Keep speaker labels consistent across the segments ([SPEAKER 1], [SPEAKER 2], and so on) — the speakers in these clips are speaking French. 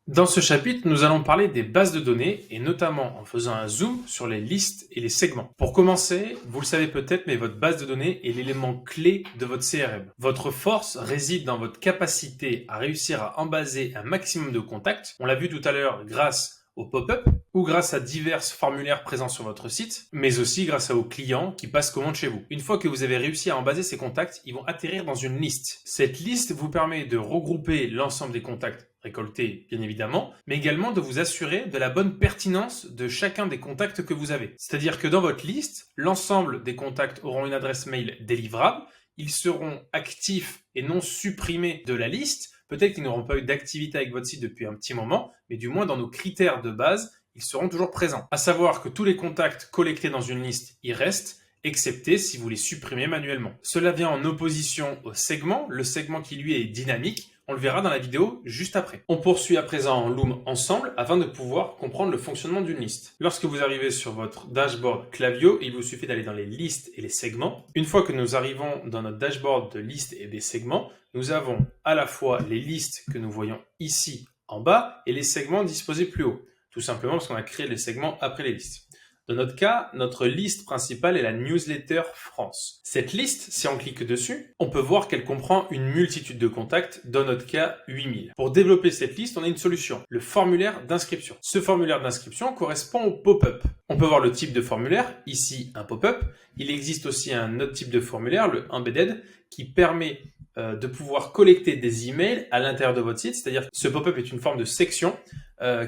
[SPEAKER 1] Dans ce chapitre, nous allons parler des bases de données et notamment en faisant un zoom sur les listes et les segments. Pour commencer, vous le savez peut-être, mais votre base de données est l'élément clé de votre CRM. Votre force réside dans votre capacité à réussir à embaser un maximum de contacts. On l'a vu tout à l'heure grâce au pop-up ou grâce à divers formulaires présents sur votre site, mais aussi grâce à vos clients qui passent commande chez vous. Une fois que vous avez réussi à embaser ces contacts, ils vont atterrir dans une liste. Cette liste vous permet de regrouper l'ensemble des contacts récoltés, bien évidemment, mais également de vous assurer de la bonne pertinence de chacun des contacts que vous avez. C'est-à-dire que dans votre liste, l'ensemble des contacts auront une adresse mail délivrable, ils seront actifs et non supprimés de la liste. Peut-être qu'ils n'auront pas eu d'activité avec votre site depuis un petit moment, mais du moins dans nos critères de base, ils seront toujours présents. À savoir que tous les contacts collectés dans une liste y restent, excepté si vous les supprimez manuellement. Cela vient en opposition au segment, le segment qui lui est dynamique. On le verra dans la vidéo juste après. On poursuit à présent en Loom ensemble afin de pouvoir comprendre le fonctionnement d'une liste. Lorsque vous arrivez sur votre dashboard Klaviyo, il vous suffit d'aller dans les listes et les segments. Une fois que nous arrivons dans notre dashboard de listes et des segments, nous avons à la fois les listes que nous voyons ici en bas et les segments disposés plus haut. Tout simplement parce qu'on a créé les segments après les listes. Dans notre cas, notre liste principale est la newsletter France. Cette liste, si on clique dessus, on peut voir qu'elle comprend une multitude de contacts, dans notre cas 8000. Pour développer cette liste, on a une solution, le formulaire d'inscription. Ce formulaire d'inscription correspond au pop-up. On peut voir le type de formulaire, ici un pop-up. Il existe aussi un autre type de formulaire, le embedded, qui permet de pouvoir collecter des emails à l'intérieur de votre site. C'est-à-dire que ce pop-up est une forme de section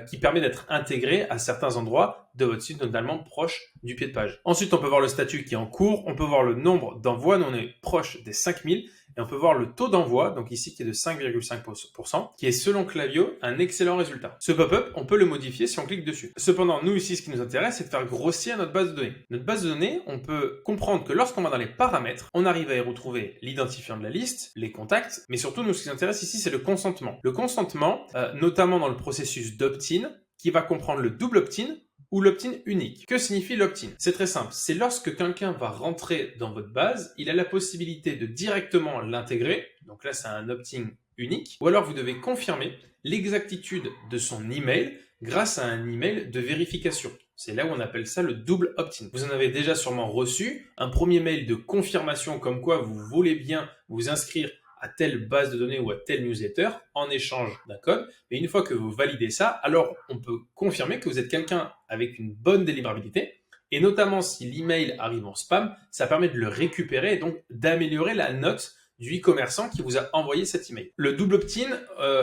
[SPEAKER 1] qui permet d'être intégré à certains endroits de votre site, notamment proche du pied de page. Ensuite, on peut voir le statut qui est en cours, on peut voir le nombre d'envois, nous on est proche des 5000, et on peut voir le taux d'envoi, donc ici qui est de 5,5%, qui est selon Klaviyo un excellent résultat. Ce pop-up, on peut le modifier si on clique dessus. Cependant, nous ici, ce qui nous intéresse, c'est de faire grossir notre base de données. Notre base de données, on peut comprendre que lorsqu'on va dans les paramètres, on arrive à y retrouver l'identifiant de la liste, les contacts, mais surtout, nous, ce qui nous intéresse ici, c'est le consentement. Le consentement, notamment dans le processus d'opt-in, qui va comprendre le double opt-in, ou l'opt-in unique. Que signifie l'opt-in? C'est très simple. C'est lorsque quelqu'un va rentrer dans votre base, il a la possibilité de directement l'intégrer. Donc là, c'est un opt-in unique. Ou alors, vous devez confirmer l'exactitude de son email grâce à un email de vérification. C'est là où on appelle ça le double opt-in. Vous en avez déjà sûrement reçu un premier mail de confirmation comme quoi vous voulez bien vous inscrire à telle base de données ou à telle newsletter en échange d'un code. Mais une fois que vous validez ça, alors on peut confirmer que vous êtes quelqu'un avec une bonne délivrabilité. Et notamment si l'email arrive en spam, ça permet de le récupérer et donc d'améliorer la note du e-commerçant qui vous a envoyé cet email. Le double opt-in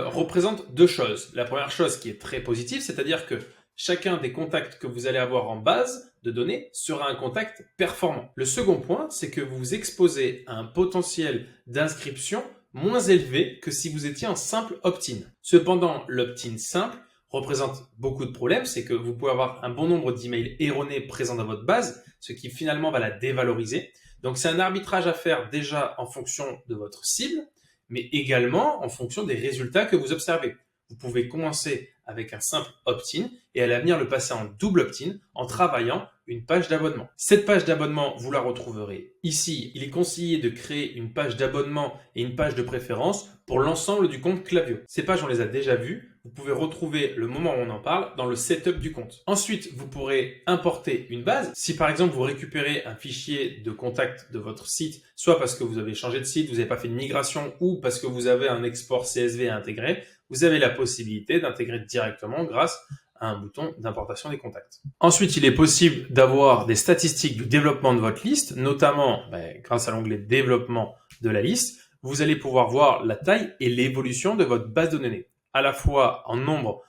[SPEAKER 1] représente deux choses. La première chose qui est très positive, c'est-à-dire que chacun des contacts que vous allez avoir en base de données sera un contact performant. Le second point, c'est que vous vous exposez à un potentiel d'inscription moins élevé que si vous étiez en simple opt-in. Cependant, l'opt-in simple représente beaucoup de problèmes, c'est que vous pouvez avoir un bon nombre d'emails erronés présents dans votre base, ce qui finalement va la dévaloriser. Donc c'est un arbitrage à faire déjà en fonction de votre cible, mais également en fonction des résultats que vous observez. Vous pouvez commencer avec un simple opt-in et à l'avenir le passer en double opt-in en travaillant une page d'abonnement. Cette page d'abonnement, vous la retrouverez ici. Il est conseillé de créer une page d'abonnement et une page de préférence pour l'ensemble du compte Klaviyo. Ces pages, on les a déjà vues. Vous pouvez retrouver le moment où on en parle dans le setup du compte. Ensuite, vous pourrez importer une base. Si par exemple, vous récupérez un fichier de contact de votre site, soit parce que vous avez changé de site, vous n'avez pas fait de migration ou parce que vous avez un export CSV à intégrer, vous avez la possibilité d'intégrer directement grâce à un bouton d'importation des contacts. Ensuite, il est possible d'avoir des statistiques du développement de votre liste, notamment grâce à l'onglet développement de la liste. Vous allez pouvoir voir la taille et l'évolution de votre base de données, à la fois en nombre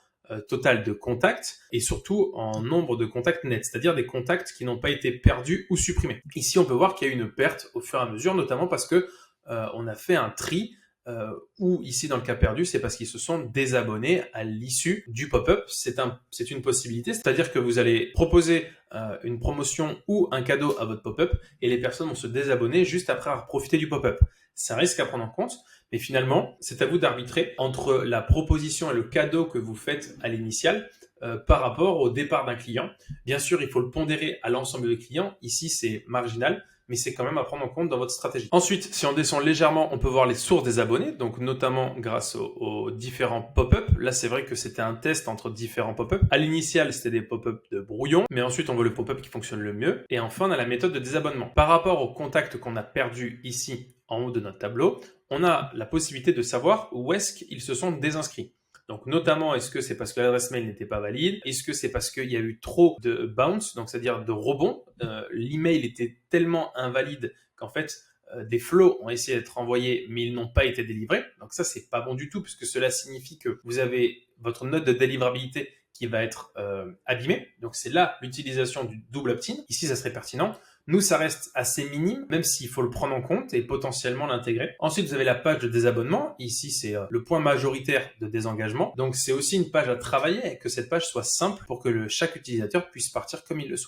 [SPEAKER 1] total de contacts et surtout en nombre de contacts nets, c'est-à-dire des contacts qui n'ont pas été perdus ou supprimés. Ici, on peut voir qu'il y a eu une perte au fur et à mesure, notamment parce que on a fait un tri ou ici dans le cas perdu, c'est parce qu'ils se sont désabonnés à l'issue du pop-up. C'est une possibilité, c'est-à-dire que vous allez proposer une promotion ou un cadeau à votre pop-up et les personnes vont se désabonner juste après avoir profité du pop-up. C'est un risque à prendre en compte, mais finalement, c'est à vous d'arbitrer entre la proposition et le cadeau que vous faites à l'initial par rapport au départ d'un client. Bien sûr, il faut le pondérer à l'ensemble des clients. Ici, c'est marginal, mais c'est quand même à prendre en compte dans votre stratégie. Ensuite, si on descend légèrement, on peut voir les sources des abonnés, donc notamment grâce aux différents pop-up. Là, c'est vrai que c'était un test entre différents pop-up. À l'initial, c'était des pop-up de brouillon, mais ensuite, on voit le pop-up qui fonctionne le mieux. Et enfin, on a la méthode de désabonnement. Par rapport au contact qu'on a perdu ici, en haut de notre tableau, on a la possibilité de savoir où est-ce qu'ils se sont désinscrits. Donc notamment, est-ce que c'est parce que l'adresse mail n'était pas valide? Est-ce que c'est parce qu'il y a eu trop de bounce, donc c'est-à-dire de rebond? L'email était tellement invalide qu'en fait, des flows ont essayé d'être envoyés, mais ils n'ont pas été délivrés. Donc ça, c'est pas bon du tout, puisque cela signifie que vous avez votre note de délivrabilité qui va être abîmée. Donc c'est là l'utilisation du double opt-in. Ici, ça serait pertinent. Nous, ça reste assez minime, même s'il faut le prendre en compte et potentiellement l'intégrer. Ensuite, vous avez la page de désabonnement. Ici, c'est le point majoritaire de désengagement. Donc, c'est aussi une page à travailler et que cette page soit simple pour que chaque utilisateur puisse partir comme il le souhaite.